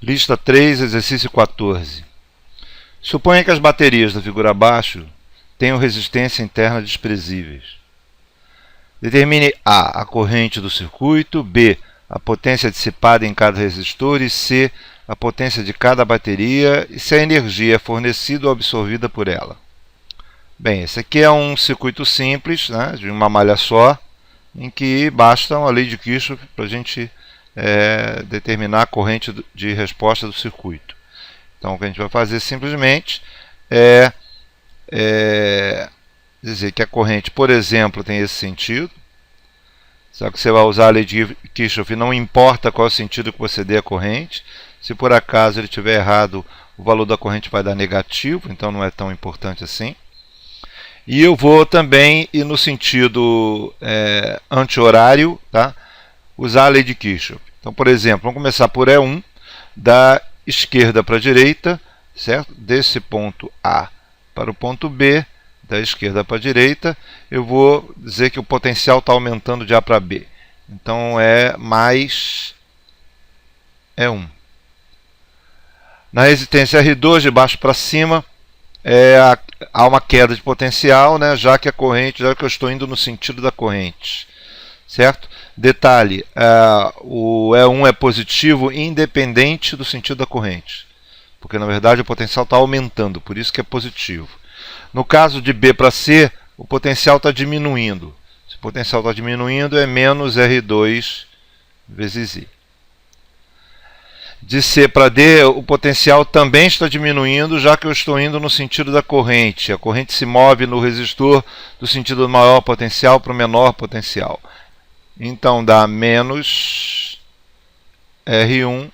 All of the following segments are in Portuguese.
Lista 3, exercício 14. Suponha que as baterias da figura abaixo tenham resistência interna desprezíveis. Determine A corrente do circuito, B, a potência dissipada em cada resistor e C, a potência de cada bateria e se a energia é fornecida ou absorvida por ela. Bem, esse aqui é um circuito simples, né, de uma malha só, em que basta a lei de Kirchhoff para a gente determinar a corrente de resposta do circuito. Então, o que a gente vai fazer simplesmente é dizer que a corrente, por exemplo, tem esse sentido. Só que você vai usar a lei de Kirchhoff, não importa qual é o sentido que você dê a corrente. Se por acaso ele estiver errado, o valor da corrente vai dar negativo, então não é tão importante assim. E eu vou também ir no sentido anti-horário, tá? Usar a lei de Kirchhoff. Então, por exemplo, vamos começar por E1, da esquerda para a direita, certo? Desse ponto A para o ponto B, da esquerda para a direita, eu vou dizer que o potencial está aumentando de A para B. Então, é mais E1. Na resistência R2, de baixo para cima, há uma queda de potencial, né, já que eu estou indo no sentido da corrente. Certo? Detalhe, o E1 é positivo independente do sentido da corrente, porque na verdade o potencial está aumentando, por isso que é positivo. No caso de B para C, o potencial está diminuindo. Se o potencial está diminuindo, é menos R2 vezes I. De C para D, o potencial também está diminuindo, já que eu estou indo no sentido da corrente. A corrente se move no resistor do sentido do maior potencial para o menor potencial. Então, dá menos R1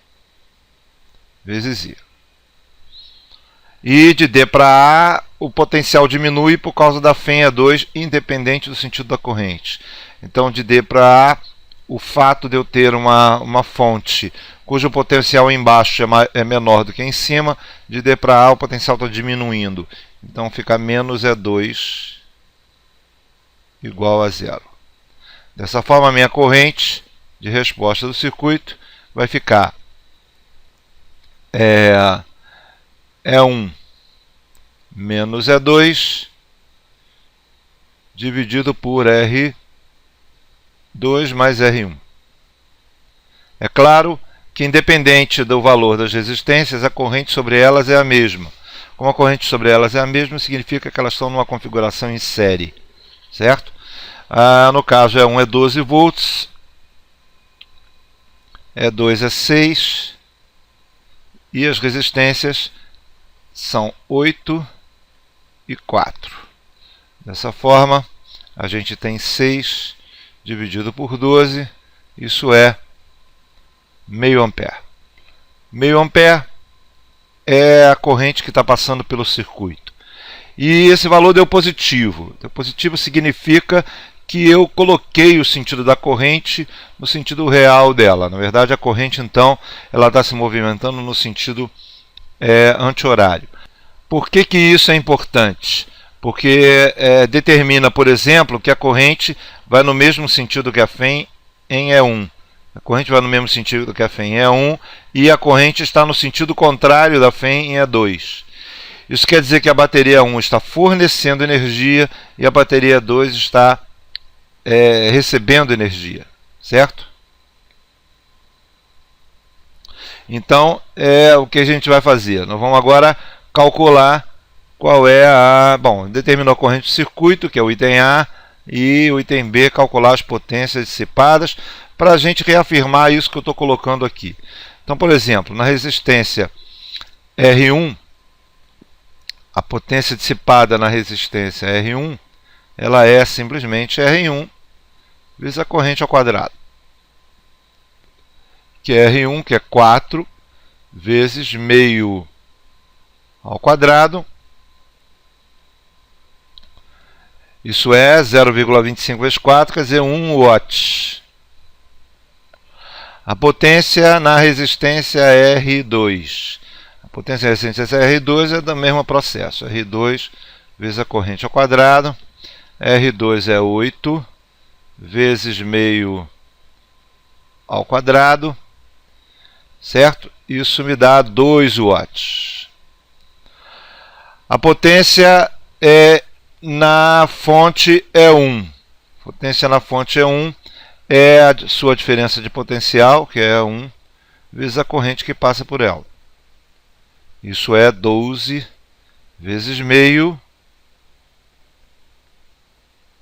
vezes I. E de D para A, o potencial diminui por causa da FEM E2, independente do sentido da corrente. Então, de D para A, o fato de eu ter uma fonte cujo potencial embaixo é menor do que em cima, de D para A o potencial está diminuindo. Então, fica menos E2 igual a zero. Dessa forma, a minha corrente de resposta do circuito vai ficar E1 menos E2 dividido por R2 mais R1. É claro que, independente do valor das resistências, a corrente sobre elas é a mesma. Como a corrente sobre elas é a mesma, significa que elas estão numa configuração em série, certo? No caso, E1 é 12 volts, E2 é 6, e as resistências são 8 e 4. Dessa forma, a gente tem 6 dividido por 12, isso é meio ampere. Meio ampere é a corrente que está passando pelo circuito. E esse valor deu positivo. Deu positivo significa que eu coloquei o sentido da corrente no sentido real dela. Na verdade, a corrente, então, ela está se movimentando no sentido anti-horário. Por que isso é importante? Porque determina, por exemplo, que a corrente vai no mesmo sentido que a FEM em E1. A corrente vai no mesmo sentido que a FEM em E1 e a corrente está no sentido contrário da FEM em E2. Isso quer dizer que a bateria 1 está fornecendo energia e a bateria 2 está recebendo energia, certo? Então, o que a gente vai fazer? Nós vamos agora calcular qual é determinou a corrente do circuito, que é o item A, e o item B, calcular as potências dissipadas, para a gente reafirmar isso que eu estou colocando aqui. Então, por exemplo, na resistência R1, a potência dissipada na resistência R1, ela é simplesmente R1 vezes a corrente ao quadrado, que é R1, que é 4, vezes meio ao quadrado. Isso é 0,25 vezes 4, quer dizer 1 watts. A potência na resistência R2. A potência na resistência R2 é do mesmo processo. R2 vezes a corrente ao quadrado. R2 é 8 vezes meio ao quadrado. certo? Isso me dá 2 watts. A potência na fonte é 1. Potência na fonte é 1, é a sua diferença de potencial, que é 1, vezes a corrente que passa por ela. Isso é 12 vezes meio,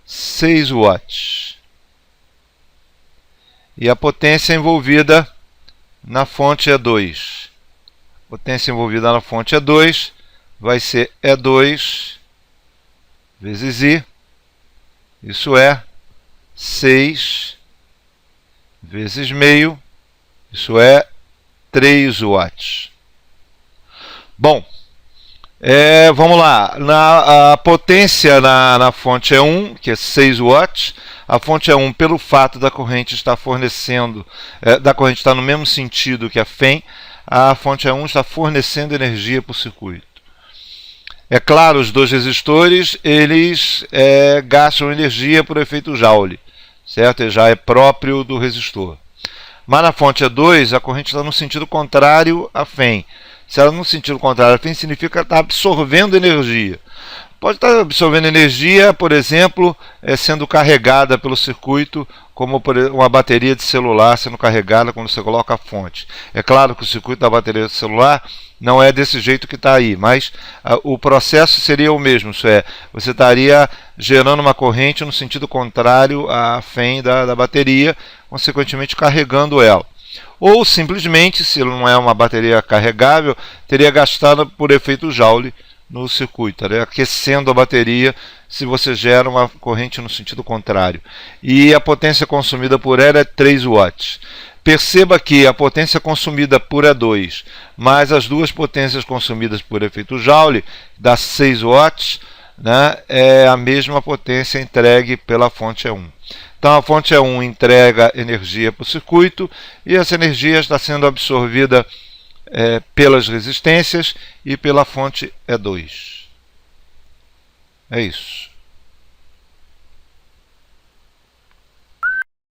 6 watts. E a potência envolvida na fonte é 2. Potência envolvida na fonte é 2, vai ser E2 vezes I. Isso é 6 vezes meio, isso é 3 watts. Bom, vamos lá. A potência na fonte é 1, que é 6 watts. A fonte é 1 pelo fato da corrente estar fornecendo, da corrente estar no mesmo sentido que a FEM. A fonte é 1 está fornecendo energia para o circuito. É claro, os dois resistores, eles gastam energia por efeito Joule, certo? Ele já é próprio do resistor. Mas na fonte E2, a corrente está no sentido contrário à FEM. Se ela no sentido contrário à FEM, significa que está absorvendo energia. Pode estar absorvendo energia, por exemplo, sendo carregada pelo circuito, como uma bateria de celular sendo carregada quando você coloca a fonte. É claro que o circuito da bateria de celular não é desse jeito que está aí, mas o processo seria o mesmo, isso é, você estaria gerando uma corrente no sentido contrário à FEM da bateria, consequentemente carregando ela. Ou simplesmente, se não é uma bateria carregável, teria gastado por efeito Joule no circuito, estaria aquecendo a bateria se você gera uma corrente no sentido contrário. E a potência consumida por ela é 3 watts. Perceba que a potência consumida por E2 mais as duas potências consumidas por efeito Joule dá 6 watts, né, é a mesma potência entregue pela fonte E1. Então a fonte E1 entrega energia para o circuito e essa energia está sendo absorvida pelas resistências e pela fonte E2. É isso.